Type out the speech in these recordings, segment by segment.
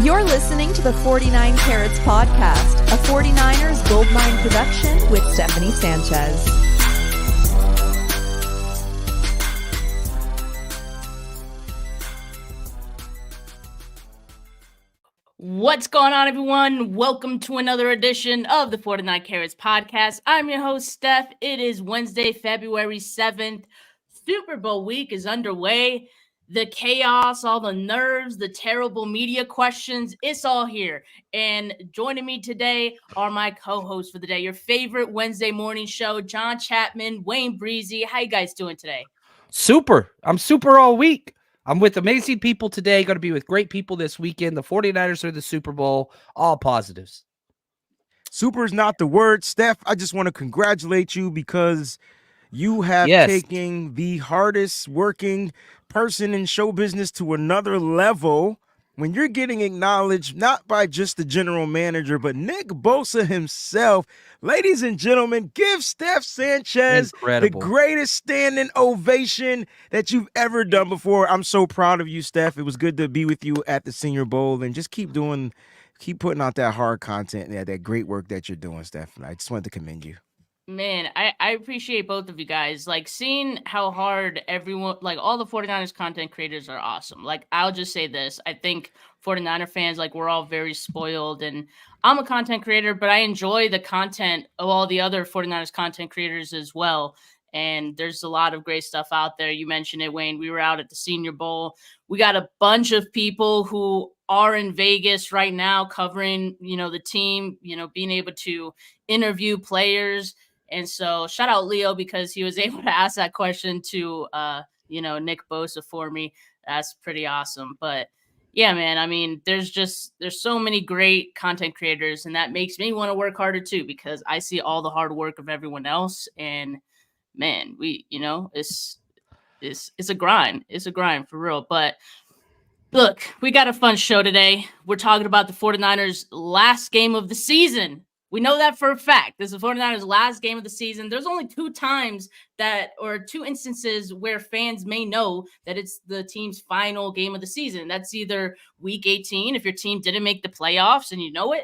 You're listening to the 49 Carats Podcast, a 49ers Goldmine production with Stephanie Sanchez. What's going on, everyone? Welcome to another edition of the 49 Carats Podcast. I'm your host, Steph. It is Wednesday, February 7th. Super Bowl week is underway. The chaos, all the nerves, the terrible media questions, it's all here. And joining me today are my co-hosts for the day, your favorite Wednesday morning show, John Chapman, Wayne Breezy. How you guys doing today? Super. I'm super all week. I'm with amazing people today. Going to be with great people this weekend. The 49ers are the Super Bowl. All positives. Super is not the word, Steph. I just want to congratulate you because you have taken the hardest working person in show business to another level when you're getting acknowledged not by just the general manager, but Nick Bosa himself. Ladies and gentlemen, give Steph Sanchez the greatest standing ovation that you've ever done before. I'm so proud of you, Steph. It was good to be with you at the Senior Bowl, and just keep putting out that hard content and that great work that you're doing, Steph. I just wanted to commend you. Man, I appreciate both of you guys. Like, seeing how hard everyone, like all the 49ers content creators are awesome. Like, I'll just say this. I think 49er fans, like, we're all very spoiled, and I'm a content creator, but I enjoy the content of all the other 49ers content creators as well. And there's a lot of great stuff out there. You mentioned it, Wayne. We were out at the Senior Bowl. We got a bunch of people who are in Vegas right now covering, the team, being able to interview players. And so shout out Leo because he was able to ask that question to, Nick Bosa for me. That's pretty awesome. But yeah, man, I mean, there's so many great content creators, and that makes me want to work harder too, because I see all the hard work of everyone else. And man, it's a grind. It's a grind for real. But look, we got a fun show today. We're talking about the 49ers' last game of the season. We know that for a fact. This is the 49ers' last game of the season. There's only two instances where fans may know that it's the team's final game of the season. That's either week 18, if your team didn't make the playoffs and you know it,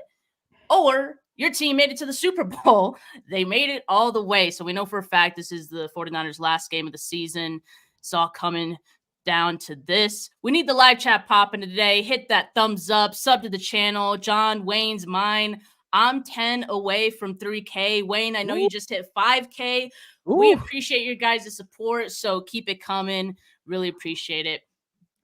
or your team made it to the Super Bowl. They made it all the way. So we know for a fact this is the 49ers' last game of the season. It's all coming down to this. We need the live chat popping today. Hit that thumbs up, sub to the channel. John, Wayne's, mine. I'm 10 away from 3K. Wayne, I know you just hit 5K. We appreciate your guys' support, so keep it coming. Really appreciate it.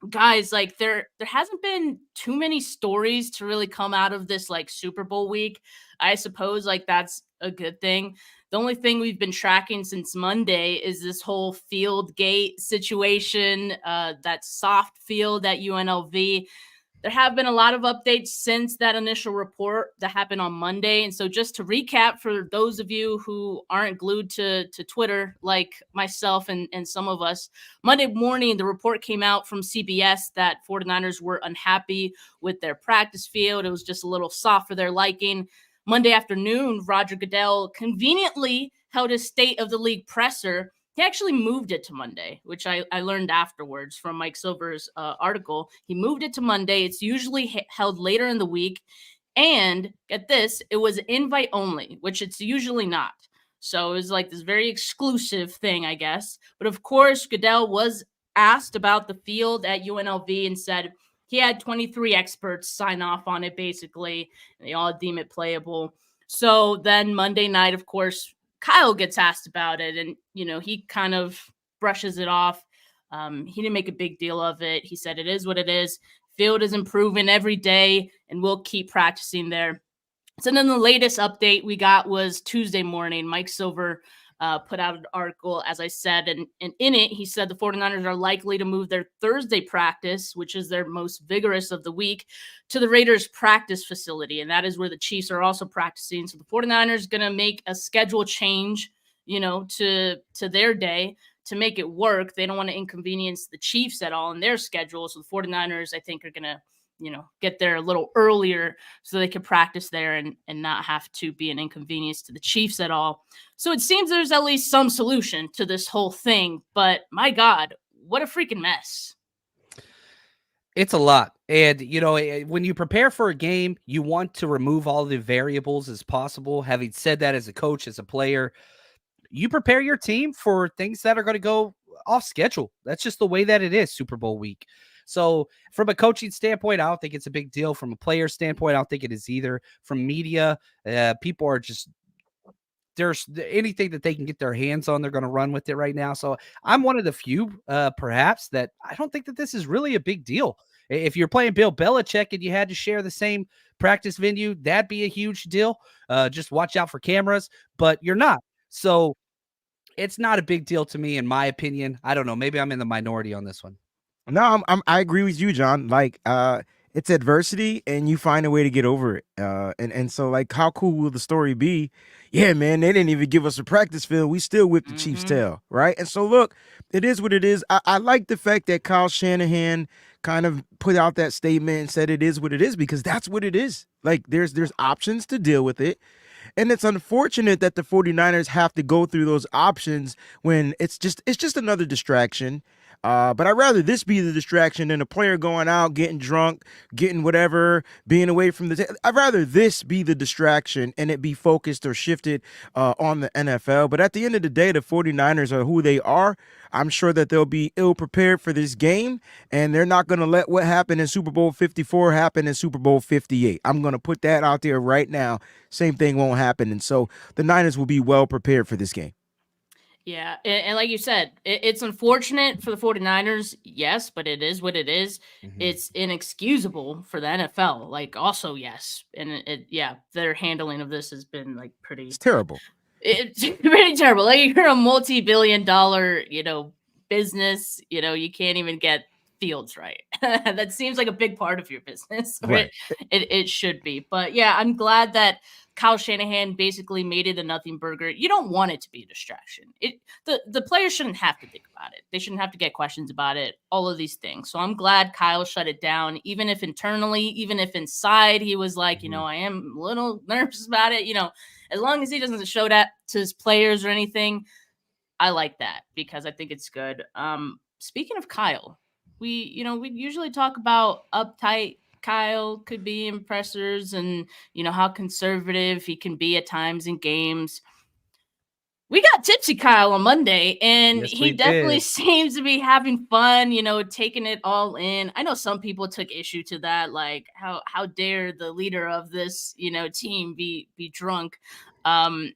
Guys, like there hasn't been too many stories to really come out of this like Super Bowl week. I suppose like that's a good thing. The only thing we've been tracking since Monday is this whole Fieldgate situation, that soft field at UNLV. There have been a lot of updates since that initial report that happened on Monday. And so just to recap for those of you who aren't glued to Twitter like myself and some of us, Monday morning, the report came out from CBS that 49ers were unhappy with their practice field. It was just a little soft for their liking. Monday afternoon, Roger Goodell conveniently held his State of the League presser. He actually moved it to Monday, which I learned afterwards from Mike Silver's article. He moved it to Monday. It's usually held later in the week. And get this, it was invite only, which it's usually not. So it was like this very exclusive thing, I guess. But of course, Goodell was asked about the field at UNLV and said he had 23 experts sign off on it, basically. And they all deem it playable. So then Monday night, of course, Kyle gets asked about it, and, he kind of brushes it off. He didn't make a big deal of it. He said, it is what it is. Field is improving every day, and we'll keep practicing there. So then the latest update we got was Tuesday morning. Mike Silver put out an article, as I said, and in it, he said the 49ers are likely to move their Thursday practice, which is their most vigorous of the week, to the Raiders practice facility. And that is where the Chiefs are also practicing. So the 49ers going to make a schedule change, to their day to make it work. They don't want to inconvenience the Chiefs at all in their schedule. So the 49ers, I think, are going to get there a little earlier so they can practice there and not have to be an inconvenience to the Chiefs at all. So it seems there's at least some solution to this whole thing. But my God, what a freaking mess. It's a lot. And, when you prepare for a game, you want to remove all the variables as possible. Having said that, as a coach, as a player, you prepare your team for things that are going to go off schedule. That's just the way that it is Super Bowl week. So from a coaching standpoint, I don't think it's a big deal. From a player standpoint, I don't think it is either. From media, people are just, there's anything that they can get their hands on, they're going to run with it right now. So I'm one of the few, perhaps, that I don't think that this is really a big deal. If you're playing Bill Belichick and you had to share the same practice venue, that'd be a huge deal. Just watch out for cameras, but you're not. So it's not a big deal to me, in my opinion. I don't know. Maybe I'm in the minority on this one. No, I agree with you, John. Like, it's adversity, and you find a way to get over it. And so, like, how cool will the story be? Yeah, man, they didn't even give us a practice field. We still whipped the Chiefs' tail, right? And so, look, it is what it is. I like the fact that Kyle Shanahan kind of put out that statement and said it is what it is, because that's what it is. Like, there's options to deal with it. And it's unfortunate that the 49ers have to go through those options when it's just another distraction. But I'd rather this be the distraction than a player going out, getting drunk, getting whatever, being away from the I'd rather this be the distraction and it be focused or shifted on the NFL. But at the end of the day, the 49ers are who they are. I'm sure that they'll be ill-prepared for this game, and they're not going to let what happened in Super Bowl 54 happen in Super Bowl 58. I'm going to put that out there right now. Same thing won't happen. And so the Niners will be well prepared for this game. Yeah, and like you said, it's unfortunate for the 49ers, yes, but it is what it is. Mm-hmm. It's inexcusable for the NFL, like, also, yes. And their handling of this has been, like, pretty... It's terrible. It's pretty terrible. Like, you're a multi-billion-dollar, business, you can't even get fields right. That seems like a big part of your business. Right. It should be. But, yeah, I'm glad that Kyle Shanahan basically made it a nothing burger. You don't want it to be a distraction. The players shouldn't have to think about it. They shouldn't have to get questions about it, all of these things. So I'm glad Kyle shut it down, even if internally, even if inside he was like, I am a little nervous about it. As long as he doesn't show that to his players or anything, I like that because I think it's good. Speaking of Kyle, we usually talk about uptight Kyle could be in pressers and, how conservative he can be at times in games. We got tipsy Kyle on Monday, and he definitely seems to be having fun, taking it all in. I know some people took issue to that, like how dare the leader of this, team be drunk. I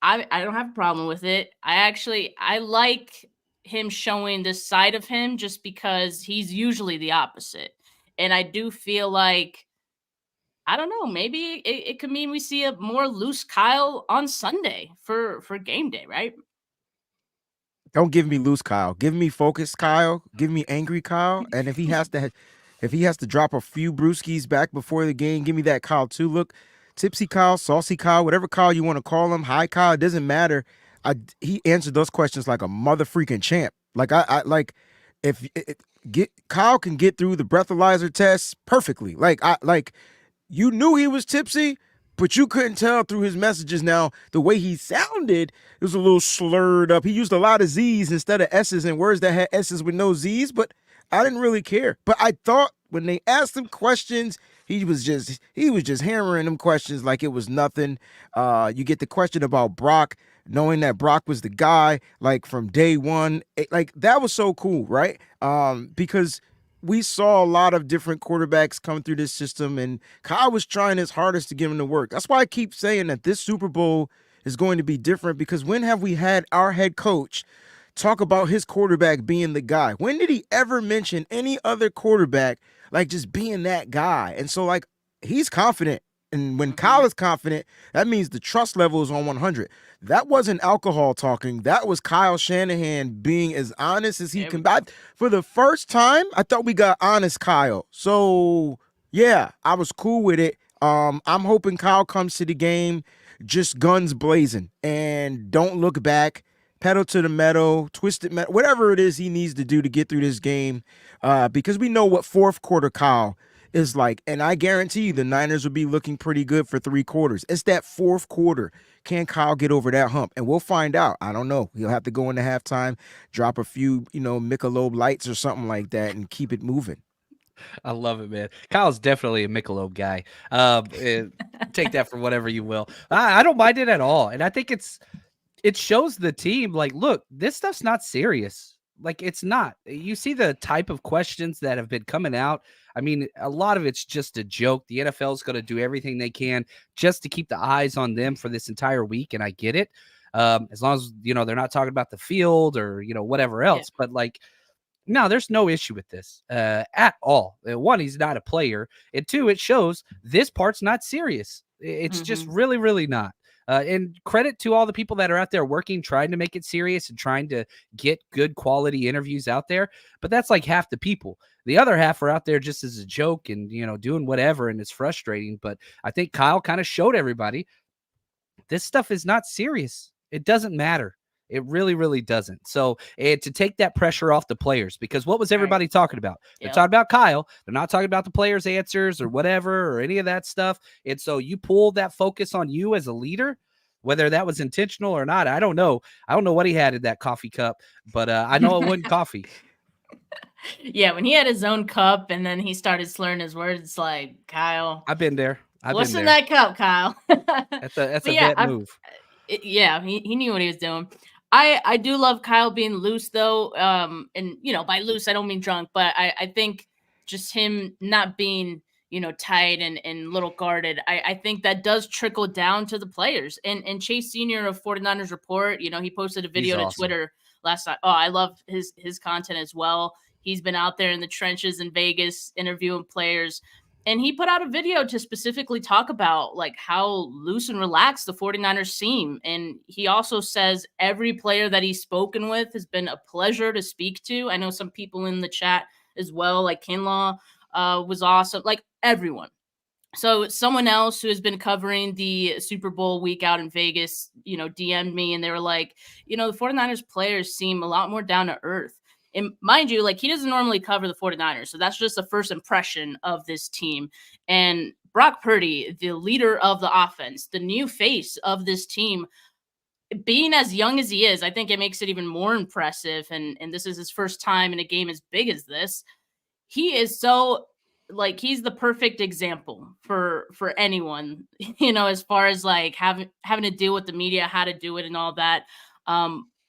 don't have a problem with it. I like him showing this side of him just because he's usually the opposite. And I do feel like, I don't know, maybe it could mean we see a more loose Kyle on Sunday for game day, right? Don't give me loose Kyle. Give me focused Kyle. Give me angry Kyle. And if he has to drop a few brewskis back before the game, give me that Kyle too. Look, tipsy Kyle, saucy Kyle, whatever Kyle you want to call him, high Kyle, it doesn't matter. He answered those questions like a mother freaking champ. Like Kyle can get through the breathalyzer test perfectly. You knew he was tipsy, but you couldn't tell through his messages. Now, the way he sounded, it was a little slurred up. He used a lot of Z's instead of S's and words that had S's with no Z's, but I didn't really care. But I thought when they asked him questions, he was just hammering them questions like it was nothing. You get the question about Brock, knowing that Brock was the guy, like, from day one. That was so cool, right? Because we saw a lot of different quarterbacks come through this system, and Kyle was trying his hardest to get him to work. That's why I keep saying that this Super Bowl is going to be different, because when have we had our head coach talk about his quarterback being the guy? When did he ever mention any other quarterback, like, just being that guy? And so, like, he's confident. And when Kyle is confident, that means the trust level is on 100. That wasn't alcohol talking. That was Kyle Shanahan being as honest as he can. For the first time, I thought we got honest Kyle. So, yeah, I was cool with it. I'm hoping Kyle comes to the game just guns blazing and don't look back, pedal to the metal, twisted metal, whatever it is he needs to do to get through this game, because we know what fourth quarter Kyle It's like, and I guarantee you the Niners will be looking pretty good for 3 quarters. It's that fourth quarter. Can Kyle get over that hump? And we'll find out. I don't know. He'll have to go into halftime, drop a few, Michelob lights or something like that and keep it moving. I love it, man. Kyle's definitely a Michelob guy. Take that for whatever you will. I don't mind it at all. And I think it shows the team, like, look, this stuff's not serious. Like, it's not. You see the type of questions that have been coming out. I mean, a lot of it's just a joke. The NFL is going to do everything they can just to keep the eyes on them for this entire week, and I get it. As long as, they're not talking about the field or, whatever else. Yeah. But, like, no, there's no issue with this at all. One, he's not a player. And two, it shows this part's not serious. It's just really, really not. And credit to all the people that are out there working, trying to make it serious and trying to get good quality interviews out there. But that's like half the people. The other half are out there just as a joke and, doing whatever. And it's frustrating. But I think Kyle kind of showed everybody this stuff is not serious. It doesn't matter. It really, really doesn't. So to take that pressure off the players, because what was everybody talking about? They're talking about Kyle. They're not talking about the players' answers or whatever or any of that stuff. And so you pull that focus on you as a leader, whether that was intentional or not. I don't know. I don't know what he had in that coffee cup, but I know it wasn't coffee. Yeah, when he had his own cup and then he started slurring his words, it's like, Kyle. I've been there. What's in that cup, Kyle? That's a vet move. He knew what he was doing. I do love Kyle being loose, though. And, by loose, I don't mean drunk, but I think just him not being, tight and little guarded, I think that does trickle down to the players. And Chase Sr. of 49ers Report, he posted a video to Twitter last night. Oh, I love his content as well. He's been out there in the trenches in Vegas interviewing players. And he put out a video to specifically talk about like how loose and relaxed the 49ers seem. And he also says every player that he's spoken with has been a pleasure to speak to. I know some people in the chat as well, like Kinlaw was awesome, like everyone. So someone else who has been covering the Super Bowl week out in Vegas, DM'd me and they were like, the 49ers players seem a lot more down to earth. And mind you, like he doesn't normally cover the 49ers. So that's just the first impression of this team. And Brock Purdy, the leader of the offense, the new face of this team, being as young as he is, I think it makes it even more impressive. And this is his first time in a game as big as this. He is so like, he's the perfect example for anyone, as far as like having to deal with the media, how to do it and all that.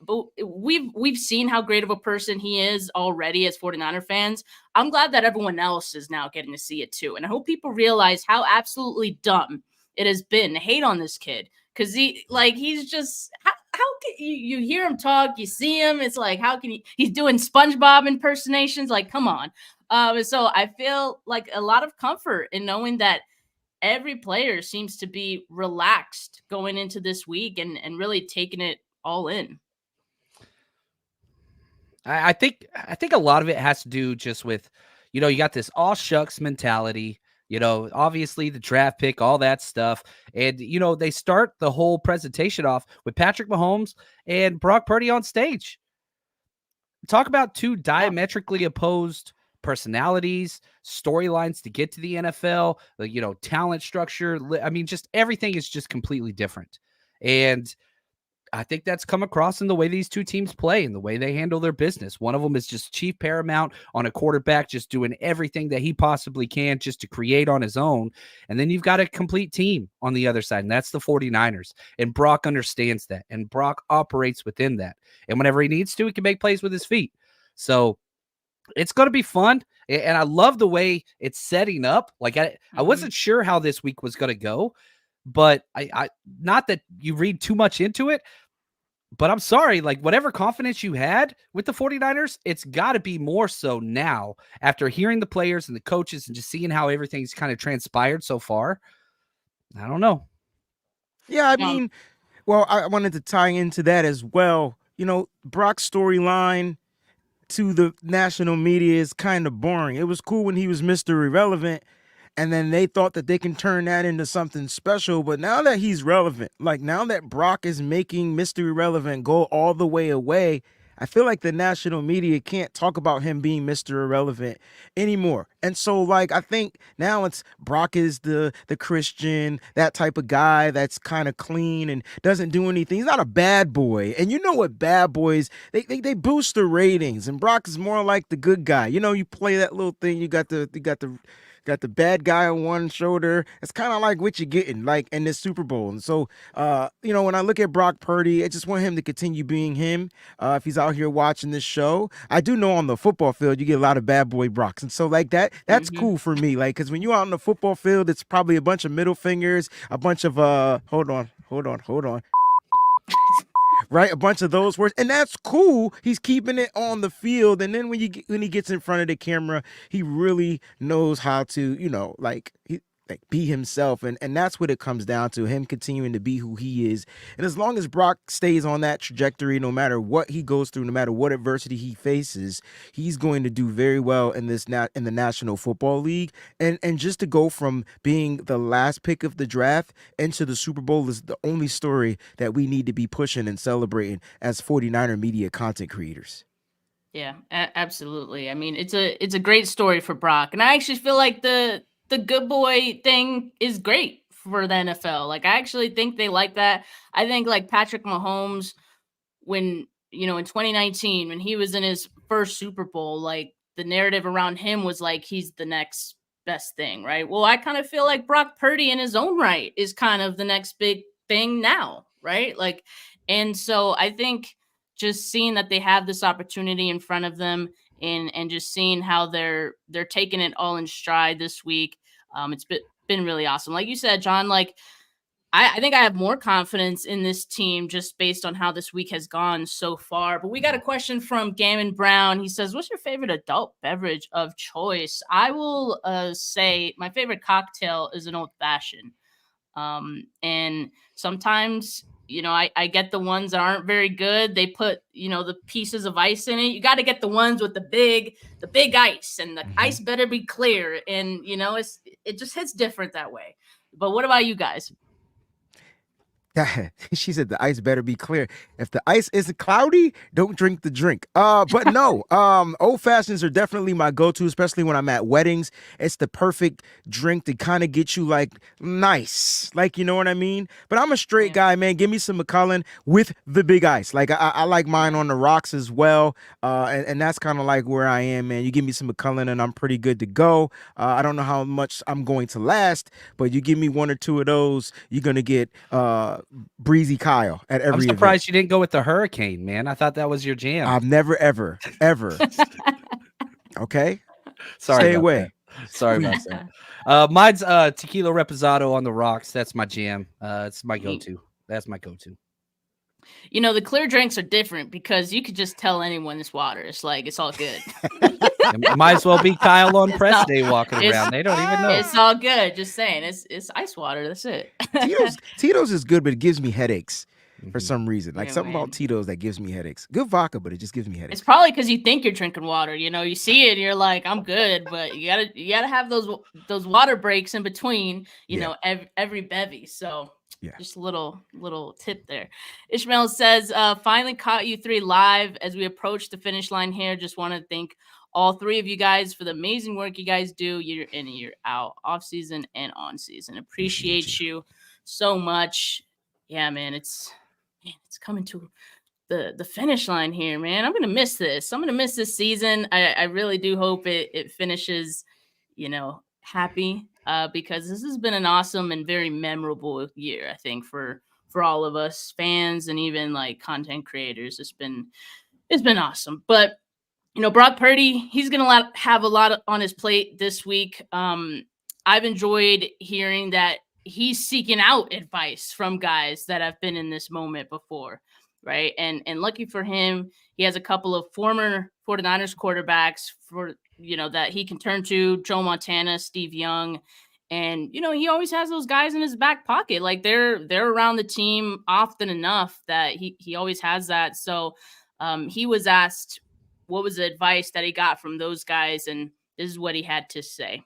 But we've seen how great of a person he is already as 49er fans. I'm glad that everyone else is now getting to see it too. And I hope people realize how absolutely dumb it has been to hate on this kid. Cause he's just, how can you hear him talk, you see him. It's like, how can he's doing SpongeBob impersonations. Like, come on. So I feel like a lot of comfort in knowing that every player seems to be relaxed going into this week and really taking it all in. I think a lot of it has to do just with, you got this all shucks mentality, obviously the draft pick, all that stuff. And, they start the whole presentation off with Patrick Mahomes and Brock Purdy on stage. Talk about two diametrically opposed personalities, storylines to get to the NFL, talent structure. I mean, just everything is just completely different. And I think that's come across in the way these two teams play and the way they handle their business. One of them is just chief paramount on a quarterback, just doing everything that he possibly can just to create on his own. And then you've got a complete team on the other side, and that's the 49ers. And Brock understands that, and Brock operates within that. And whenever he needs to, he can make plays with his feet. So it's going to be fun. And I love the way it's setting up. Like I wasn't sure how this week was going to go, but I not that you read too much into it, but I'm sorry, like whatever confidence you had with the 49ers, it's got to be more so now after hearing the players and the coaches and just seeing how everything's kind of transpired so far. I don't know. Yeah, I mean, well, I wanted to tie into that as well. Brock's storyline to the national media is kind of boring. It was cool when he was Mr. Irrelevant, and then they thought that they can turn that into something special. But now that he's relevant, like now that Brock is making Mr. Irrelevant go all the way away, I feel like the national media can't talk about him being Mr. Irrelevant anymore. And so, like, I think now it's Brock is the Christian, that type of guy that's kind of clean and doesn't do anything. He's not a bad boy. And you know what bad boys, they boost the ratings. And Brock is more like the good guy. You know, you play that little thing, you got the bad guy on one shoulder. It's kind of like what you're getting, like in this Super Bowl. And so, when I look at Brock Purdy, I just want him to continue being him. If he's out here watching this show, I do know on the football field you get a lot of bad boy Brocks, and so like that's cool for me. Like, because when you're out on the football field, it's probably a bunch of middle fingers, a bunch of hold on. Right, a bunch of those words, and that's cool. He's keeping it on the field, and then when he gets in front of the camera, he really knows how to, be himself, and that's what it comes down to, him continuing to be who he is. And as long as Brock stays on that trajectory, no matter what he goes through, no matter what adversity he faces, he's going to do very well in the National Football League. And just to go from being the last pick of the draft into the Super Bowl is the only story that we need to be pushing and celebrating as 49er media content creators. Yeah, absolutely. I mean, it's a great story for Brock, and I actually feel like the good boy thing is great for the NFL. Like, I actually think they like that. I think like Patrick Mahomes, when, in 2019, when he was in his first Super Bowl, like the narrative around him was like, he's the next best thing, right? Well, I kind of feel like Brock Purdy in his own right is kind of the next big thing now, right? Like, and so I think just seeing that they have this opportunity in front of them, and just seeing how they're taking it all in stride this week. It's been really awesome. Like you said, John, like I think I have more confidence in this team just based on how this week has gone so far. But we got a question from Gammon Brown. He says, what's your favorite adult beverage of choice? I will say my favorite cocktail is an old fashioned. And sometimes, I get the ones that aren't very good. They put, the pieces of ice in it. You got to get the ones with the big ice, and the ice better be clear. And, it just hits different that way. But what about you guys? She said the ice better be clear. If the ice isn't cloudy, don't drink the drink. But no, old fashions are definitely my go-to, especially when I'm at weddings. It's the perfect drink to kind of get you like nice, like, you know what I mean? But I'm a straight guy, man. Give me some Macallan with the big ice. Like I like mine on the rocks as well. And that's kind of like where I am, man. You give me some Macallan and I'm pretty good to go. I don't know how much I'm going to last, but you give me one or two of those, you're gonna get Breezy Kyle at every event. I'm surprised you didn't go with the Hurricane, man. I thought that was your jam. I've never, ever. Okay? Sorry. Stay away. That. Sorry about that. Mine's Tequila Reposado on the rocks. That's my jam. It's my go-to. That's my go-to. The clear drinks are different because you could just tell anyone it's water. It's like, it's all good. It might as well be Kyle on press day walking around. They don't even know. It's all good. Just saying. It's ice water. That's it. Tito's is good, but it gives me headaches for some reason. Like something about Tito's that gives me headaches. Good vodka, but it just gives me headaches. It's probably because you think you're drinking water. You see it and you're like, I'm good, but you gotta have those water breaks in between, know, every bevy. So just a little tip there. Ishmael says, finally caught you three live as we approach the finish line here. Just want to thank all three of you guys for the amazing work you guys do year in and year out, off season and on season. Appreciate you so much. Yeah, man, it's coming to the finish line here, man. I'm gonna miss this. I'm gonna miss this season. I really do hope it finishes, happy. Because this has been an awesome and very memorable year, I think, for all of us fans and even like content creators. It's been awesome. But Brock Purdy, he's gonna have a lot on his plate this week. I've enjoyed hearing that he's seeking out advice from guys that have been in this moment before, right? And lucky for him, he has a couple of former 49ers quarterbacks that he can turn to: Joe Montana, Steve Young. And, he always has those guys in his back pocket. Like they're around the team often enough that he always has that. So he was asked what was the advice that he got from those guys, and this is what he had to say.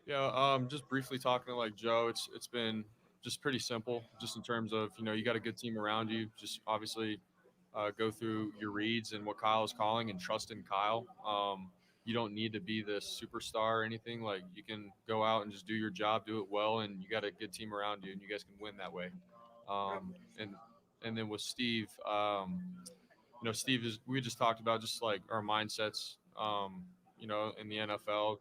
Yeah, just briefly talking to like Joe, it's been just pretty simple, just in terms of, you got a good team around you. Just obviously go through your reads and what Kyle is calling and trust in Kyle. You don't need to be the superstar or anything. Like, you can go out and just do your job, do it well, and you got a good team around you, and you guys can win that way. And then with Steve, Steve is, we just talked about just like our mindsets, in the NFL,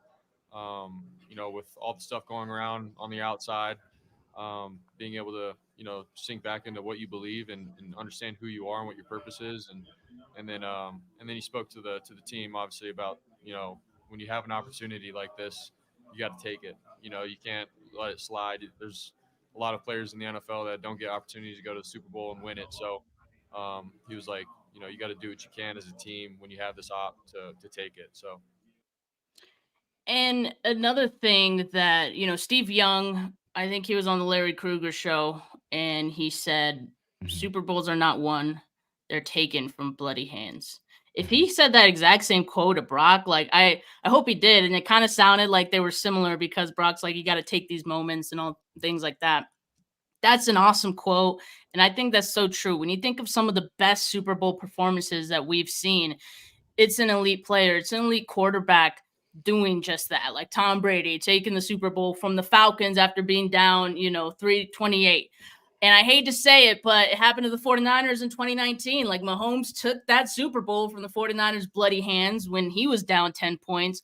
with all the stuff going around on the outside, being able to, sink back into what you believe and understand who you are and what your purpose is. And then he spoke to the team, obviously, about, when you have an opportunity like this, you got to take it. You can't let it slide. There's a lot of players in the NFL that don't get opportunities to go to the Super Bowl and win it. So he was like, you got to do what you can as a team when you have this op to take it. So. And another thing that, Steve Young, I think he was on the Larry Krueger show, and he said, Super Bowls are not won, they're taken from bloody hands. If he said that exact same quote to Brock, like, I hope he did. And it kind of sounded like they were similar, because Brock's like, you got to take these moments and all things like that. That's an awesome quote. And I think that's so true. When you think of some of the best Super Bowl performances that we've seen, it's an elite player, it's an elite quarterback doing just that. Like Tom Brady taking the Super Bowl from the Falcons after being down, 328. And I hate to say it, but it happened to the 49ers in 2019. Like, Mahomes took that Super Bowl from the 49ers' bloody hands when he was down 10 points.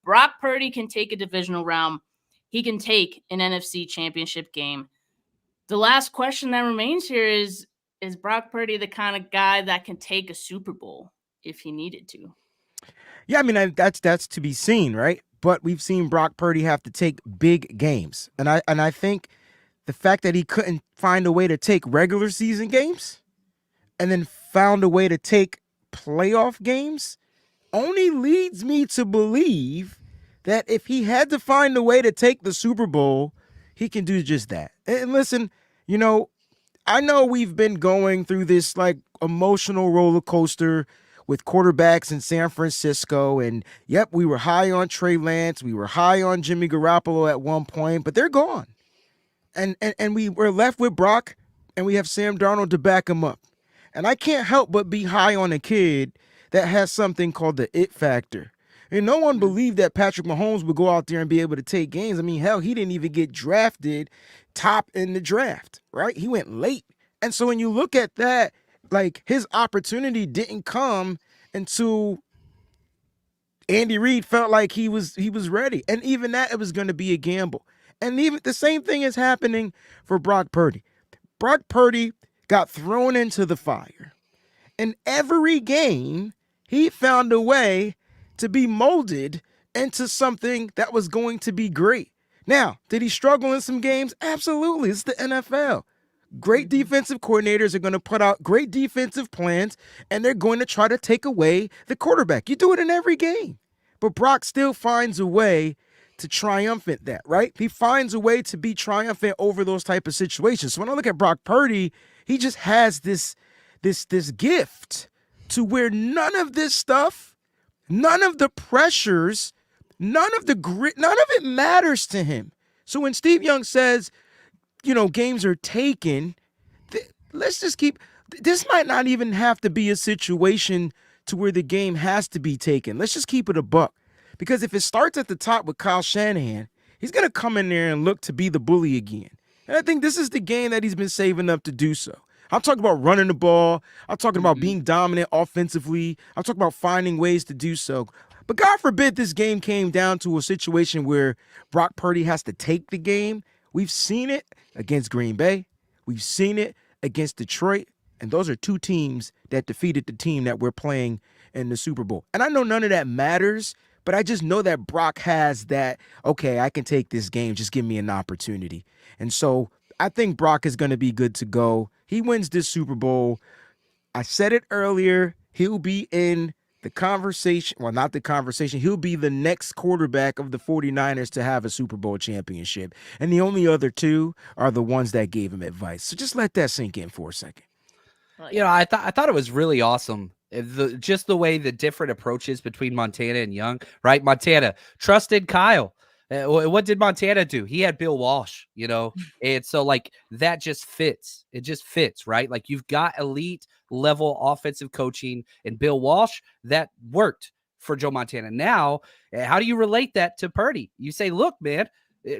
Brock Purdy can take a divisional round. He can take an NFC championship game. The last question that remains here is Brock Purdy the kind of guy that can take a Super Bowl if he needed to? Yeah, I mean, that's to be seen, right? But we've seen Brock Purdy have to take big games. And I think the fact that he couldn't find a way to take regular season games and then found a way to take playoff games only leads me to believe that if he had to find a way to take the Super Bowl, he can do just that. And listen, I know we've been going through this like emotional roller coaster with quarterbacks in San Francisco. And yep, we were high on Trey Lance. We were high on Jimmy Garoppolo at one point, but they're gone. And we were left with Brock, and we have Sam Darnold to back him up. And I can't help but be high on a kid that has something called the it factor. And no one believed that Patrick Mahomes would go out there and be able to take games. I mean, hell, he didn't even get drafted top in the draft, right? He went late. And so when you look at that, like, his opportunity didn't come until Andy Reid felt like he was ready. And even that, it was going to be a gamble. And even the same thing is happening for Brock Purdy. Brock Purdy got thrown into the fire. In every game, he found a way to be molded into something that was going to be great. Now, did he struggle in some games? Absolutely. It's the NFL. Great defensive coordinators are going to put out great defensive plans, and they're going to try to take away the quarterback. You do it in every game. But Brock still finds a way to triumphant that, right? He finds a way to be triumphant over those type of situations. So when I look at Brock Purdy, he just has this gift to where none of this stuff, none of the pressures, none of the grit, none of it matters to him. So when Steve Young says, games are taken, let's just keep, this might not even have to be a situation to where the game has to be taken. Let's just keep it a buck. Because if it starts at the top with Kyle Shanahan, he's going to come in there and look to be the bully again. And I think this is the game that he's been saving up to do so. I'm talking about running the ball. I'm talking about being dominant offensively. I'm talking about finding ways to do so. But God forbid this game came down to a situation where Brock Purdy has to take the game. We've seen it against Green Bay. We've seen it against Detroit. And those are two teams that defeated the team that we're playing in the Super Bowl. And I know none of that matters, but I just know that Brock has that, okay, I can take this game. Just give me an opportunity. And so I think Brock is going to be good to go. He wins this Super Bowl. I said it earlier. He'll be in the conversation. Well, not the conversation. He'll be the next quarterback of the 49ers to have a Super Bowl championship. And the only other two are the ones that gave him advice. So just let that sink in for a second. I thought it was really awesome. Just the way the different approaches between Montana and Young, right? Montana trusted Kyle. What did Montana do? He had Bill Walsh, and so like that just fits. It just fits, right? Like you've got elite level offensive coaching and Bill Walsh that worked for Joe Montana. Now, how do you relate that to Purdy? You say, look, man,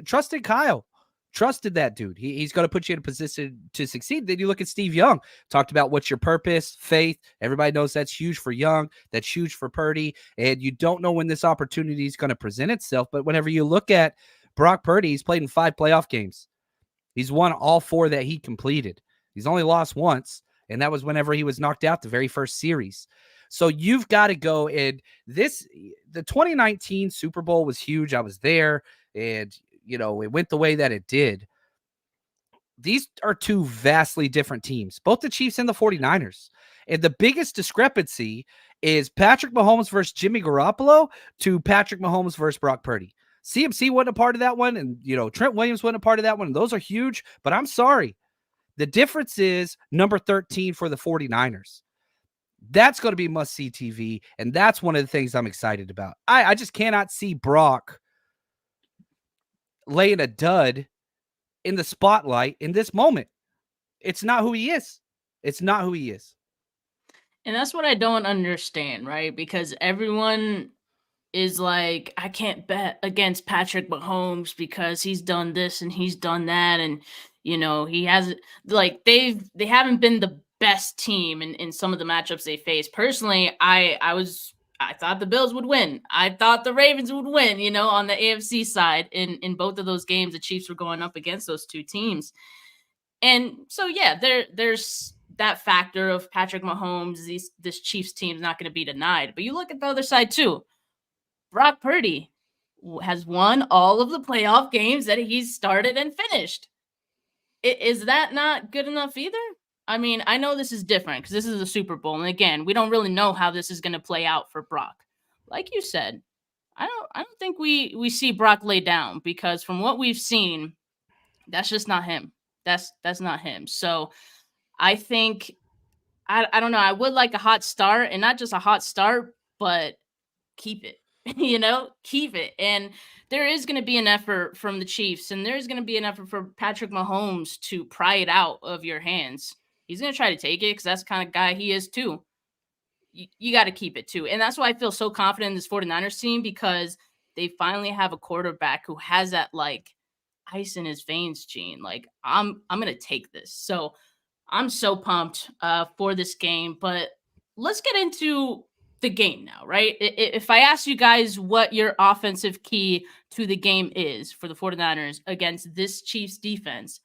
trusted Kyle. Trusted that dude. He's going to put you in a position to succeed. Then you look at Steve Young, talked about what's your purpose, faith. Everybody knows that's huge for Young. That's huge for Purdy. And you don't know when this opportunity is going to present itself. But whenever you look at Brock Purdy, he's played in 5 playoff games. He's won all 4 that he completed. He's only lost once, and that was whenever he was knocked out the very first series. So you've got to go, and the 2019 Super Bowl was huge. I was there, and it went the way that it did. These are 2 vastly different teams, both the Chiefs and the 49ers. And the biggest discrepancy is Patrick Mahomes versus Jimmy Garoppolo to Patrick Mahomes versus Brock Purdy. CMC wasn't a part of that one, and Trent Williams wasn't a part of that one, and those are huge, but I'm sorry. The difference is number 13 for the 49ers. That's going to be must-see TV, and that's one of the things I'm excited about. I just cannot see Brock laying a dud in the spotlight in this moment. It's not who he is. It's not who he is. And that's what I don't understand, right? Because everyone is like, I can't bet against Patrick Mahomes because he's done this and he's done that. And, he has like, they haven't been the best team in some of the matchups they faced. Personally, I thought the Bills would win. I thought the Ravens would win, on the AFC side. In both of those games, the Chiefs were going up against those 2 teams. And so, yeah, there's that factor of Patrick Mahomes. This Chiefs team is not going to be denied. But you look at the other side, too. Brock Purdy has won all of the playoff games that he's started and finished. Is that not good enough either? I mean, I know this is different because this is a Super Bowl. And again, we don't really know how this is going to play out for Brock. Like you said, I don't think we see Brock lay down because from what we've seen, that's just not him. That's not him. So I think, I don't know. I would like a hot start, and not just a hot start, but keep it. Keep it. And there is going to be an effort from the Chiefs, and there's going to be an effort for Patrick Mahomes to pry it out of your hands. He's going to try to take it because that's the kind of guy he is too. You got to keep it too. And that's why I feel so confident in this 49ers team, because they finally have a quarterback who has that like ice in his veins gene. Like I'm going to take this. So I'm so pumped for this game, but let's get into the game now, right? If I ask you guys what your offensive key to the game is for the 49ers against this Chiefs defense,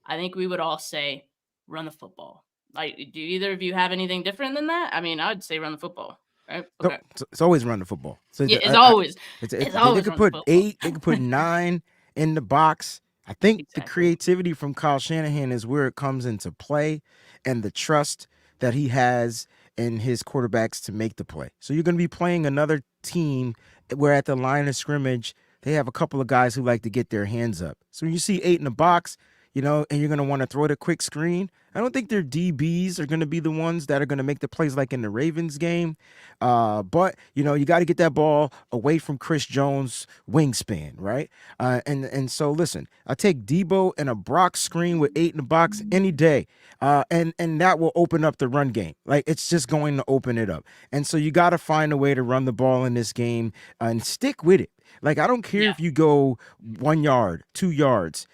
I think we would all say run the football. Like, do either of you have anything different than that? I mean, I'd say run the football. Right? Okay. It's always run the football. So yeah, it's always. They could put 8, they could put 9 in the box. I think the creativity from Kyle Shanahan is where it comes into play, and the trust that he has in his quarterbacks to make the play. So you're going to be playing another team where at the line of scrimmage, they have a couple of guys who like to get their hands up. So when you see 8 in the box, and you're going to want to throw it a quick screen, I don't think their DBs are going to be the ones that are going to make the plays like in the Ravens game. But, you got to get that ball away from Chris Jones' wingspan, right? And so, listen, I'll take Deebo and a Brock screen with 8 in the box any day. And that will open up the run game. Like, it's just going to open it up. And so you got to find a way to run the ball in this game and stick with it. Like, I don't care if you go 1 yard, 2 yards.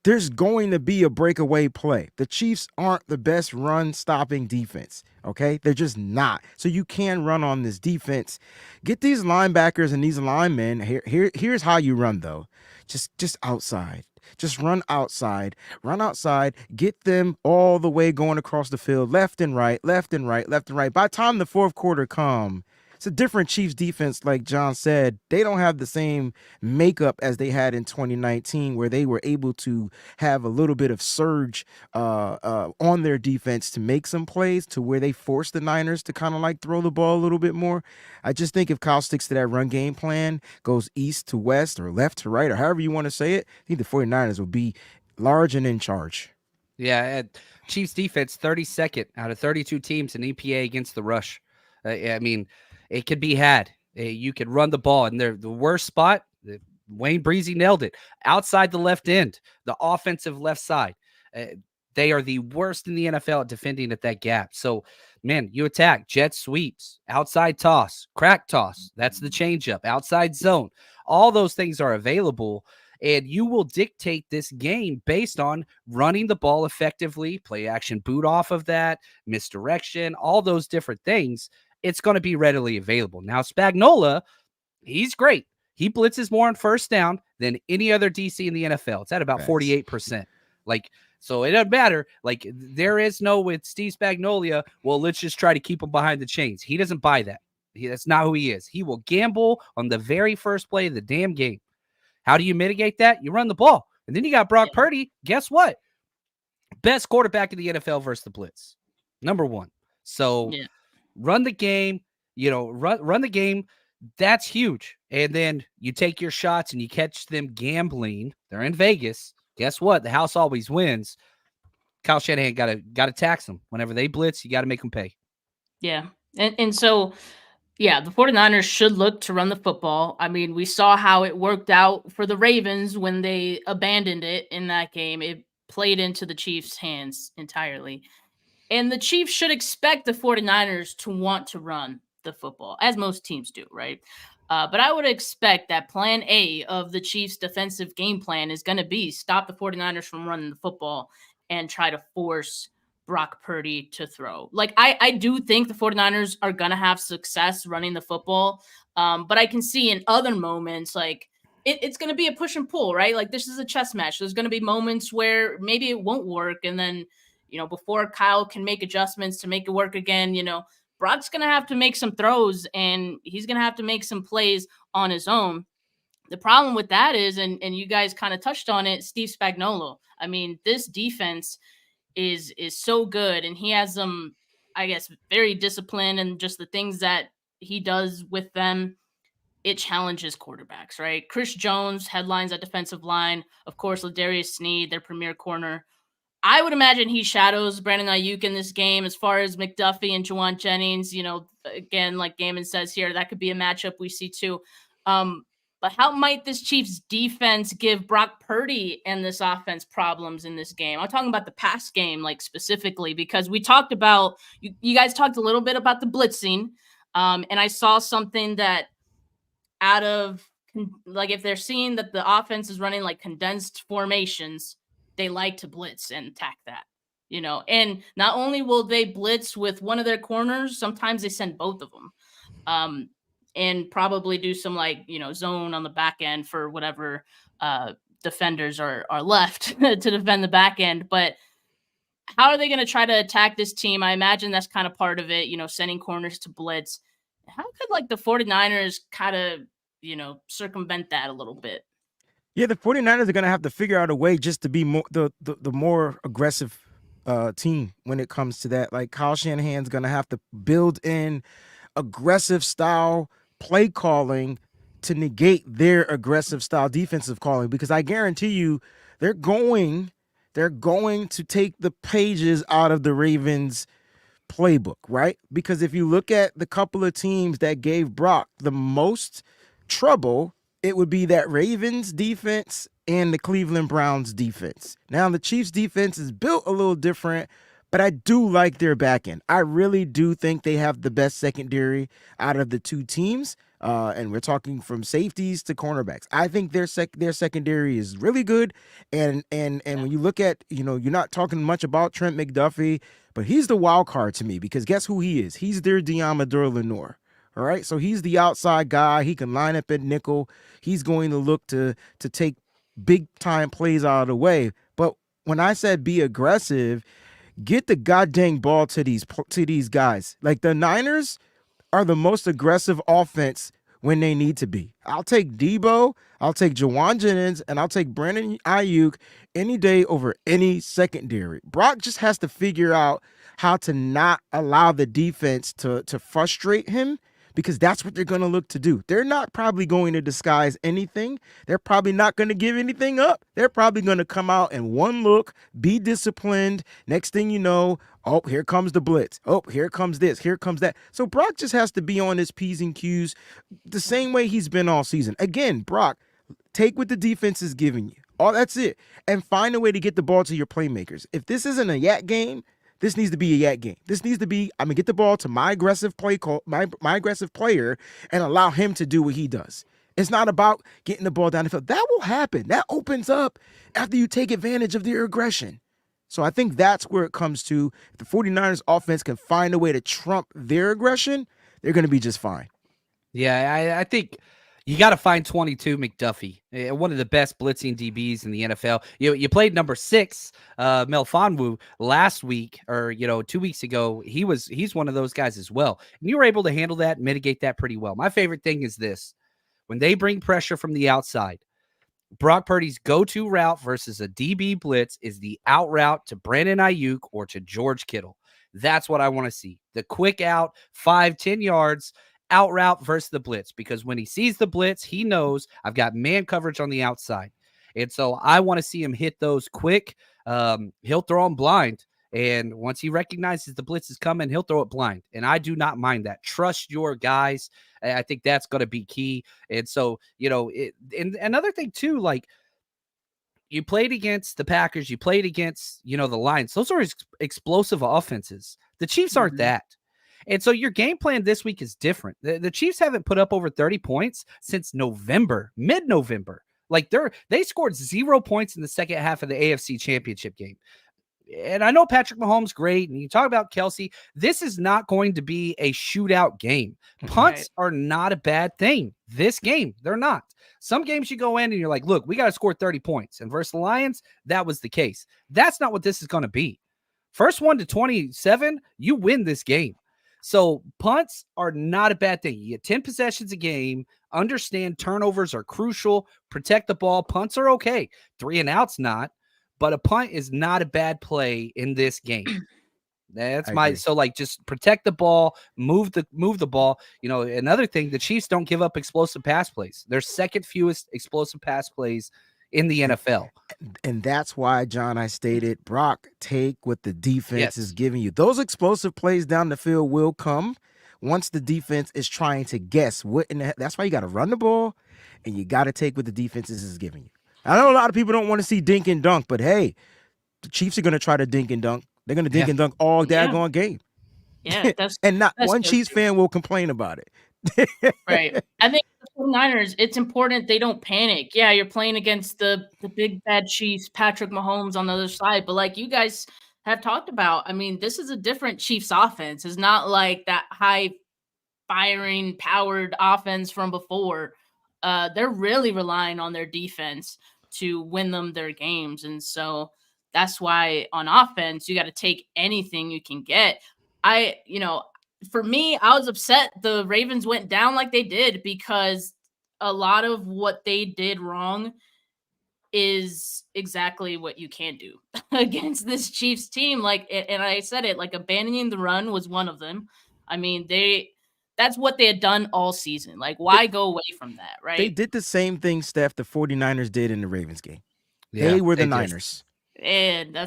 There's going to be a breakaway play. The Chiefs aren't the best run-stopping defense, okay? They're just not. So you can run on this defense. Get these linebackers and these linemen. Here's how you run, though. Just outside. Just run outside. Run outside. Get them all the way going across the field, left and right, left and right, left and right. By the time the fourth quarter comes, it's a different Chiefs defense, like John said. They don't have the same makeup as they had in 2019, where they were able to have a little bit of surge on their defense to make some plays to where they forced the Niners to kind of like throw the ball a little bit more. I just think if Kyle sticks to that run game plan, goes east to west or left to right or however you want to say it, I think the 49ers will be large and in charge. Yeah, Chiefs defense 32nd out of 32 teams in EPA against the rush. I mean, it could be had. You could run the ball, and the worst spot, Wayne Breezy nailed it. Outside the left end, the offensive left side. They are the worst in the NFL at defending at that gap. So, man, you attack, jet sweeps, outside toss, crack toss. That's the changeup, outside zone. All those things are available, and you will dictate this game based on running the ball effectively, play action boot off of that, misdirection, all those different things. It's going to be readily available. Now, Spagnuolo, he's great. He blitzes more on first down than any other DC in the NFL. It's at about 48%. Like, so it doesn't matter. Like, there is no with Steve Spagnuolo, well, let's just try to keep him behind the chains. He doesn't buy that. That's not who he is. He will gamble on the very first play of the damn game. How do you mitigate that? You run the ball. And then you got Brock Purdy. Guess what? Best quarterback in the NFL versus the blitz. Number one. So run the game, run the game. That's huge. And then you take your shots and you catch them gambling. They're in Vegas. Guess what? The house always wins. Kyle Shanahan got to tax them. Whenever they blitz, you got to make them pay. Yeah. And so, yeah, the 49ers should look to run the football. I mean, we saw how it worked out for the Ravens when they abandoned it in that game. It played into the Chiefs' hands entirely. And the Chiefs should expect the 49ers to want to run the football, as most teams do, right? But I would expect that plan A of the Chiefs' defensive game plan is going to be stop the 49ers from running the football and try to force Brock Purdy to throw. Like, I do think the 49ers are going to have success running the football, but I can see in other moments, like, it's going to be a push and pull, right? Like, this is a chess match. There's going to be moments where maybe it won't work, and then, before Kyle can make adjustments to make it work again, Brock's going to have to make some throws, and he's going to have to make some plays on his own. The problem with that is, and you guys kind of touched on it, Steve Spagnuolo. I mean, this defense is so good, and he has them, I guess, very disciplined, and just the things that he does with them, it challenges quarterbacks, right? Chris Jones headlines at defensive line. Of course, Ladarius Sneed, their premier corner. I would imagine he shadows Brandon Ayuk in this game. As far as McDuffie and Juwan Jennings, again, like Gaiman says here, that could be a matchup we see too. But how might this Chiefs defense give Brock Purdy and this offense problems in this game? I'm talking about the pass game, like specifically, because we talked about, you guys talked a little bit about the blitzing. And I saw something that out of, like, if they're seeing that the offense is running like condensed formations, they like to blitz and attack that, and not only will they blitz with one of their corners, sometimes they send both of them, and probably do some zone on the back end for whatever defenders are left to defend the back end. But how are they going to try to attack this team? I imagine that's kind of part of it, sending corners to blitz. How could the 49ers kind of, circumvent that a little bit? Yeah, the 49ers are going to have to figure out a way just to be more the more aggressive team when it comes to that. Like, Kyle Shanahan's going to have to build in aggressive style play calling to negate their aggressive style defensive calling, because I guarantee you they're going to take the pages out of the Ravens playbook, right? Because if you look at the couple of teams that gave Brock the most trouble, it would be that Ravens defense and the Cleveland Browns defense. Now, the Chiefs defense is built a little different, but I do like their back end. I really do think they have the best secondary out of the two teams. And we're talking from safeties to cornerbacks. I think their secondary is really good. And when you look at, you're not talking much about Trent McDuffie, but he's the wild card to me, because guess who he is? He's their Deommodore Lenoir. All right, so he's the outside guy. He can line up at nickel. He's going to look to take big-time plays out of the way. But when I said be aggressive, get the goddamn ball to these guys. Like, the Niners are the most aggressive offense when they need to be. I'll take Deebo, I'll take Juwan Jennings, and I'll take Brandon Ayuk any day over any secondary. Brock just has to figure out how to not allow the defense to frustrate him, because that's what they're going to look to do. They're not probably going to disguise anything. They're probably not going to give anything up. They're probably going to come out in one look, be disciplined. Next thing you know, oh, here comes the blitz. Oh, here comes this. Here comes that. So Brock just has to be on his P's and Q's the same way he's been all season. Again, Brock, Take what the defense is giving you. All that's it. And find a way to get the ball to your playmakers. If this isn't a yak game, this needs to be a yak game. This needs to be, I'm going to get the ball to my aggressive my aggressive player and allow him to do what he does. It's not about getting the ball down the field. That will happen. That opens up after you take advantage of their aggression. So I think that's where it comes to. If the 49ers offense can find a way to trump their aggression, they're going to be just fine. Yeah, I think you got to find 22 McDuffie, one of the best blitzing DBs in the NFL. You played number 6, Melfonwu, last week, or 2 weeks ago. He's one of those guys as well, and you were able to handle that, mitigate that pretty well. My favorite thing is this: when they bring pressure from the outside, Brock Purdy's go-to route versus a DB blitz is the out route to Brandon Ayuk or to George Kittle. That's what I want to see. The quick out, 5-10 yards, out route versus the blitz, because when he sees the blitz, he knows I've got man coverage on the outside. And so I want to see him hit those quick. He'll throw them blind. And once he recognizes the blitz is coming, he'll throw it blind. And I do not mind that. Trust your guys. I think that's going to be key. And so, and another thing too, like, you played against the Packers, you played against, the Lions. Those are explosive offenses. The Chiefs aren't that. And so your game plan this week is different. The Chiefs haven't put up over 30 points since mid-November. Like they scored 0 points in the second half of the AFC Championship game. And I know Patrick Mahomes great, and you talk about Kelsey. This is not going to be a shootout game. Punts are not a bad thing. This game, they're not. Some games you go in and you're like, look, we got to score 30 points. And versus the Lions, that was the case. That's not what this is going to be. First 1 to 27, you win this game. So punts are not a bad thing. You get 10 possessions a game. Understand turnovers are crucial. Protect the ball. Punts are okay. 3 and outs not. But a punt is not a bad play in this game. That's so like just protect the ball, move the ball. Another thing, the Chiefs don't give up explosive pass plays. They're second fewest explosive pass plays in the NFL. And that's why, John, I stated, Brock, take what the defense is giving you. Those explosive plays down the field will come once the defense is trying to guess what in the. That's why you got to run the ball, and you got to take what the defense is giving you. I know a lot of people don't want to see dink and dunk, but hey, the Chiefs are going to try to dink and dunk. They're going to dink and dunk all daggone game. Yeah, and not one Chiefs fan will complain about it. Right. I think the 49ers, it's important they don't panic. Yeah, you're playing against the big bad Chiefs, Patrick Mahomes on the other side. But like you guys have talked about, I mean, this is a different Chiefs offense. It's not like that high firing, powered offense from before. They're really relying on their defense to win them their games. And so that's why on offense, you got to take anything you can get. For me, I was upset the Ravens went down like they did because a lot of what they did wrong is exactly what you can do against this Chiefs team. And I said it, like abandoning the run was one of them. I mean, that's what they had done all season. Like, why go away from that, right? They did the same thing, Steph, the 49ers did in the Ravens game. They were the Niners. And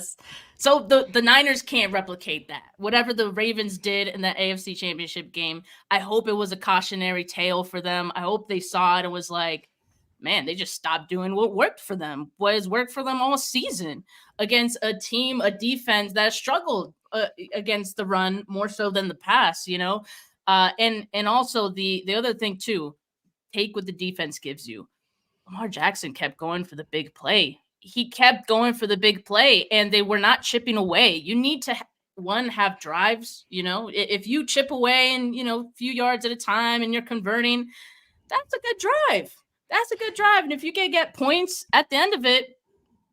so the Niners can't replicate that. Whatever the Ravens did in the AFC Championship game, I hope it was a cautionary tale for them. I hope they saw it and was like, man, they just stopped doing what worked for them, what has worked for them all season against a defense that struggled against the run more so than the pass, And also the other thing too, take what the defense gives you. Lamar Jackson kept going for the big play. He kept going for the big play, and they were not chipping away. You need to have drives. If you chip away and a few yards at a time, and you're converting, that's a good drive. That's a good drive. And if you can get points at the end of it,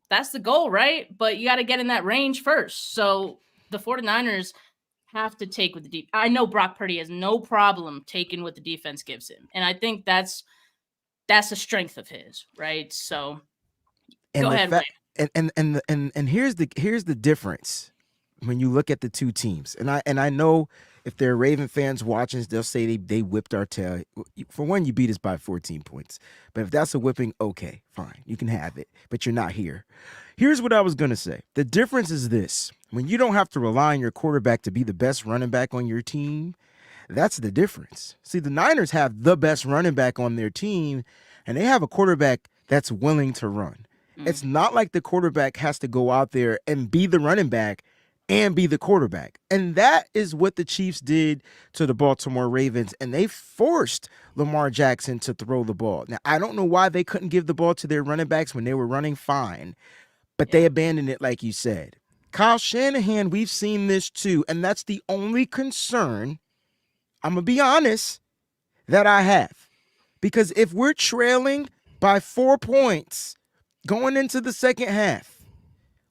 that's the goal, right? But you got to get in that range first. So the 49ers have to take what the I know Brock Purdy has no problem taking what the defense gives him. And I think that's a strength of his, right? So go ahead. And here's the difference when you look at the two teams. And I know if there are Raven fans watching, they'll say they whipped our tail. For one, you beat us by 14 points. But if that's a whipping, okay, fine. You can have it. But you're not here. Here's what I was going to say. The difference is this. When you don't have to rely on your quarterback to be the best running back on your team, that's the difference. See, the Niners have the best running back on their team, and they have a quarterback that's willing to run. It's not like the quarterback has to go out there and be the running back and be the quarterback. And that is what the Chiefs did to the Baltimore Ravens, and they forced Lamar Jackson to throw the ball. Now, I don't know why they couldn't give the ball to their running backs when they were running fine, but they abandoned it like you said. Kyle Shanahan, we've seen this too, and that's the only concern, I'm going to be honest, that I have. Because if we're trailing by 4 points going into the second half,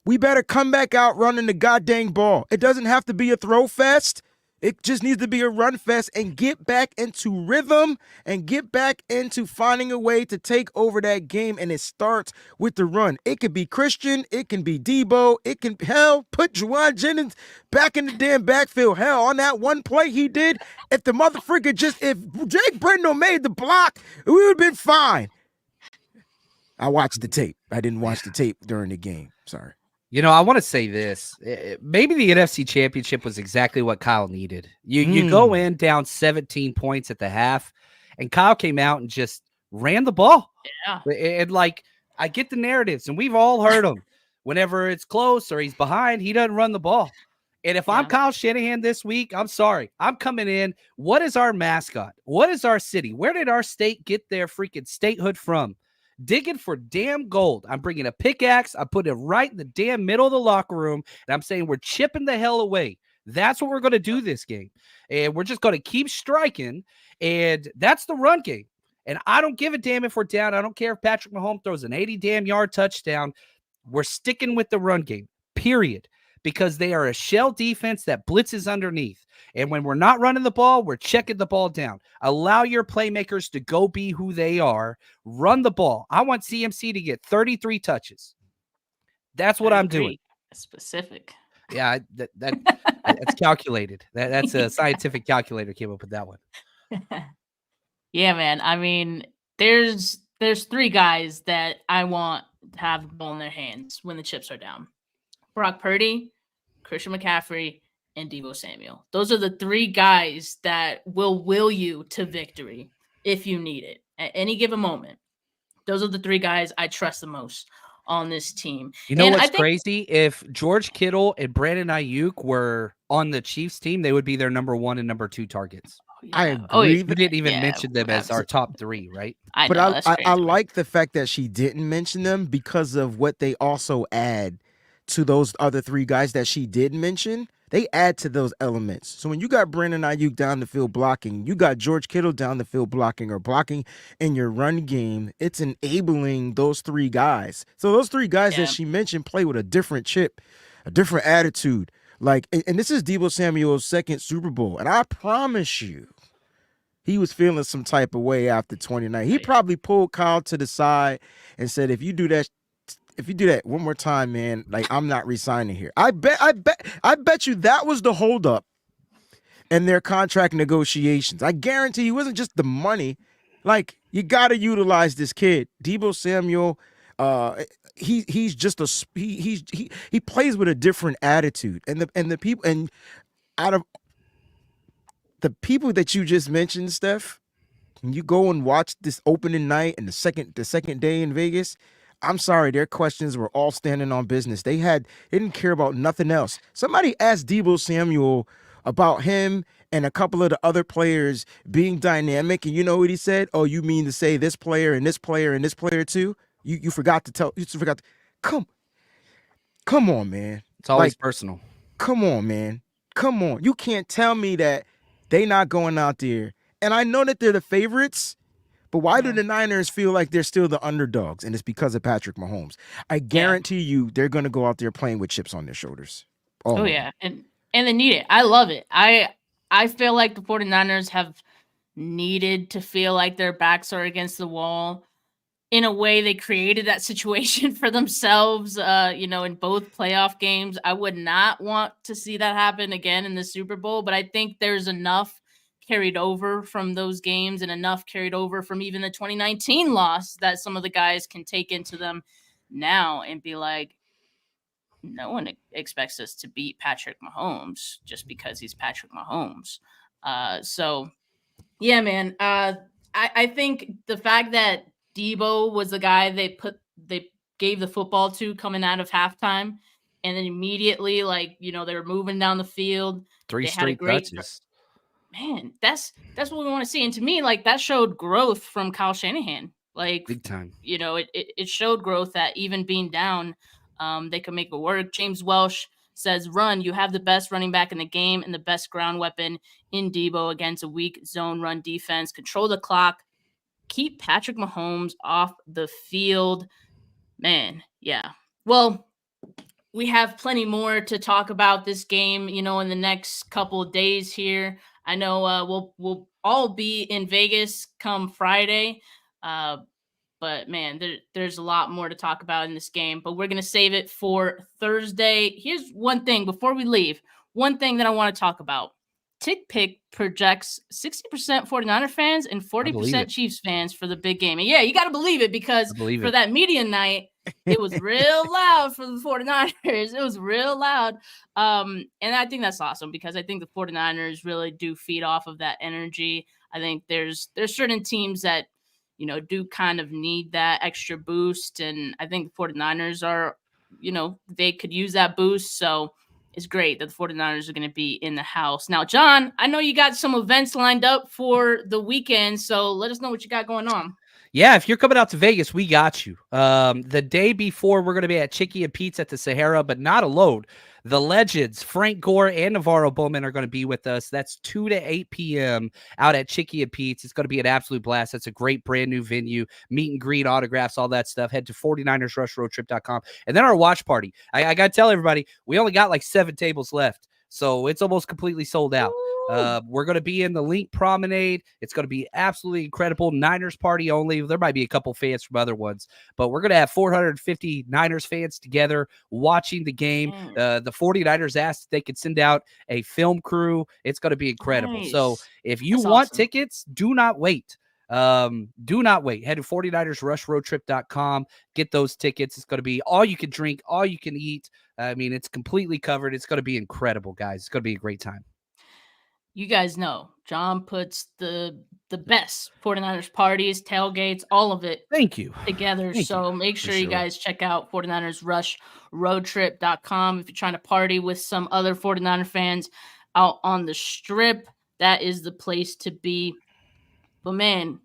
we better come back out running the goddamn ball. It doesn't have to be a throw fest. It just needs to be a run fest, and get back into rhythm and get back into finding a way to take over that game. And it starts with the run. It could be Christian. It can be Deebo. It can, hell, put Juwan Jennings back in the damn backfield. Hell, on that one play he did, if the motherfucker if Jake Brendel made the block, we would have been fine. I watched the tape. I didn't watch the tape during the game. Sorry. You know, I want to say this. Maybe the NFC Championship was exactly what Kyle needed. You go in down 17 points at the half, and Kyle came out and just ran the ball. Yeah. And like, I get the narratives, and we've all heard them. Whenever it's close or he's behind, he doesn't run the ball. And if I'm Kyle Shanahan this week, I'm sorry. I'm coming in. What is our mascot? What is our city? Where did our state get their freaking statehood from? Digging for damn gold. I'm bringing a pickaxe. I put it right in the damn middle of the locker room, and I'm saying we're chipping the hell away. That's what we're going to do this game. And we're just going to keep striking, and that's the run game. And I don't give a damn if we're down. I don't care if Patrick Mahomes throws an 80-damn-yard touchdown. We're sticking with the run game, period, because they are a shell defense that blitzes underneath. And when we're not running the ball, we're checking the ball down. Allow your playmakers to go be who they are. Run the ball. I want CMC to get 33 touches. That's what I'm doing. Specific. Yeah, that's calculated. That's a scientific calculator came up with that one. Yeah, man. I mean, there's 3 guys that I want to have the ball in their hands when the chips are down. Brock Purdy, Christian McCaffrey, and Deebo Samuel. Those are the 3 guys that will you to victory if you need it at any given moment. Those are the 3 guys I trust the most on this team. You know what's crazy? If George Kittle and Brandon Ayuk were on the Chiefs team, they would be their number 1 and number 2 targets. I agree. You didn't even mention them as our top 3, right? I like the fact that she didn't mention them because of what they also add to those other 3 guys that she did mention. They add to those elements. So when you got Brandon Ayuk down the field blocking, you got George Kittle down the field blocking or blocking in your run game, it's enabling those 3 guys. So those 3 guys that she mentioned play with a different chip, a different attitude. Like, and this is Deebo Samuel's 2nd Super Bowl. And I promise you, he was feeling some type of way after 29. He probably pulled Kyle to the side and said, if you do that one more time, man, like, I'm not resigning here. I bet you that was the holdup in their contract negotiations. I guarantee you it wasn't just the money. Like, you got to utilize this kid, Deebo Samuel. He's just he plays with a different attitude, and the people, and out of the people that you just mentioned, Steph, when you go and watch this opening night and the second day in Vegas, I'm sorry, their questions were all standing on business. They didn't care about nothing else. Somebody asked Deebo Samuel about him and a couple of the other players being dynamic, and you know what he said? Oh, you mean to say this player and this player and this player too? You forgot to tell. You forgot to, come on, man. It's always personal. Come on, man. Come on. You can't tell me that they not going out there. And I know that they're the favorites, but why do the Niners feel like they're still the underdogs? And it's because of Patrick Mahomes. I guarantee you they're going to go out there playing with chips on their shoulders. Oh yeah. And they need it. I love it. I feel like the 49ers have needed to feel like their backs are against the wall. In a way, they created that situation for themselves, in both playoff games. I would not want to see that happen again in the Super Bowl, but I think there's enough carried over from those games and enough carried over from even the 2019 loss that some of the guys can take into them now and be like, no one expects us to beat Patrick Mahomes just because he's Patrick Mahomes. So, yeah, man, I think the fact that Deebo was the guy they gave the football to coming out of halftime, and then immediately, like, they were moving down the field. 3 They had a straight great touches. man. That's what we want to see. And to me, like, that showed growth from Kyle Shanahan. Like, Big time. It showed growth that even being down, they could make it work. James Welsh says, "Run. You have the best running back in the game and the best ground weapon in Deebo against a weak zone run defense. Control the clock. Keep Patrick Mahomes off the field." Man, yeah. Well, we have plenty more to talk about this game, in the next couple of days here. I know we'll all be in Vegas come Friday. But man, there's a lot more to talk about in this game, but we're going to save it for Thursday. Here's one thing before we leave. One thing that I want to talk about. TickPick projects 60% 49er fans and 40% Chiefs fans for the big game. And yeah, you got to believe it, because for that media night, it was real loud for the 49ers. It was real loud. And I think that's awesome, because I think the 49ers really do feed off of that energy. I think there's certain teams that, do kind of need that extra boost. And I think the 49ers are, they could use that boost. So it's great that the 49ers are going to be in the house. Now, John, I know you got some events lined up for the weekend, so let us know what you got going on. Yeah, if you're coming out to Vegas, we got you. The day before, we're going to be at Chicky and Pete's at the Sahara, but not alone. The legends, Frank Gore and Navarro Bowman, are going to be with us. That's 2 to 8 p.m. out at Chicky and Pete's. It's going to be an absolute blast. That's a great brand new venue. Meet and greet, autographs, all that stuff. Head to 49ersrushroadtrip.com. And then our watch party. I got to tell everybody, we only got like 7 tables left, so it's almost completely sold out. We're going to be in the Link Promenade. It's going to be absolutely incredible. Niners party only. There might be a couple fans from other ones, but we're going to have 450 Niners fans together watching the game. The 49ers asked if they could send out a film crew. It's going to be incredible. Nice. So if you want tickets, do not wait. Do not wait. Head to 49ersrushroadtrip.com. Get those tickets. It's going to be all you can drink, all you can eat. I mean, it's completely covered. It's going to be incredible, guys. It's going to be a great time. You guys know John puts the best 49ers parties, tailgates, all of it together. So make sure you guys check out 49ersrushroadtrip.com if you're trying to party with some other 49er fans out on the strip. That is the place to be. But man,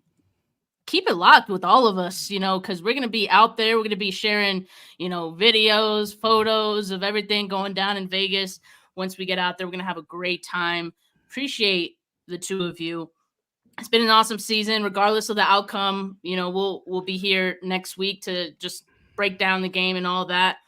keep it locked with all of us, because we're going to be out there. We're going to be sharing, videos, photos of everything going down in Vegas. Once we get out there, we're going to have a great time. Appreciate the two of you. It's been an awesome season, regardless of the outcome. We'll be here next week to just break down the game and all that.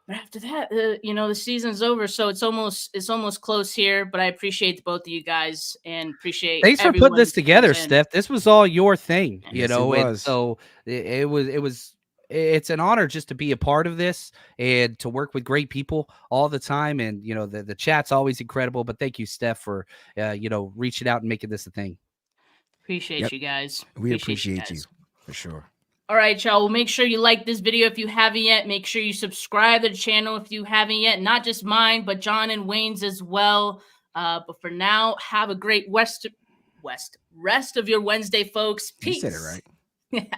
But after that, the season's over, so it's almost close here. But I appreciate both of you guys, and appreciate. Thanks for putting this together, Steph. This was all your thing, Yes, it was. And so it was. It's an honor just to be a part of this and to work with great people all the time. And, the chat's always incredible, but thank you, Steph, for, reaching out and making this a thing. Appreciate you guys. We appreciate you for sure. All right, y'all. Well, make sure you like this video if you haven't yet. Make sure you subscribe to the channel if you haven't yet. Not just mine, but John and Wayne's as well. But for now, have a great rest of your Wednesday, folks. Peace. You said it right.